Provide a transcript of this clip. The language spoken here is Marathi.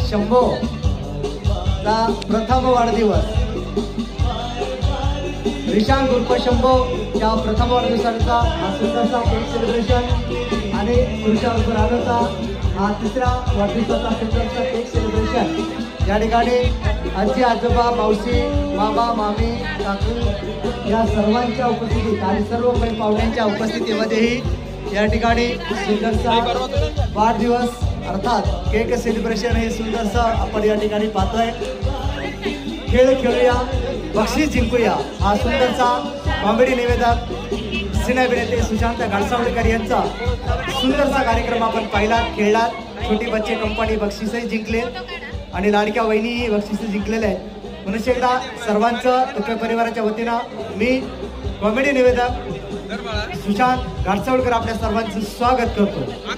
शंभो चा प्रथम वाढदिवस, रिशांक उर्फ शंभो च्या प्रथम वाढदिवसाचा हा सुंदरसा केक सेलिब्रेशन आणि पुढच्या उर्फ राधाचा हा तिसरा वाढदिवसाचा सुंदरसा केक सेलिब्रेशन। या ठिकाणी आजी आजोबा मावशी मामा मामी काकू या सर्वांच्या उपस्थितीत आणि सर्व पाहुण्यांच्या उपस्थितीमध्येही या ठिकाणी सुंदरसा वाढदिवस अर्थात केक सेलिब्रेशन हे सुंदरसा आपण या ठिकाणी पाहतोय। खेळ खेळूया बक्षीस जिंकूया हा सुंदरसा कॉमेडी निवेदक सिने अभिनेते सुशांत घाडसावळेकर यांचा सुंदरसा कार्यक्रम आपण पाहिला खेळलात। छोटी बच्चे कंपनी बक्षीसही जिंकले आणि लाडक्या वहिनीही बक्षीस जिंकलेले आहेत। म्हणून एकदा सर्वांचं तुपे परिवाराच्या वतीनं मी कॉमेडी निवेदक सुशांत घाडसावळेकर आपल्या सर्वांचं स्वागत करतो।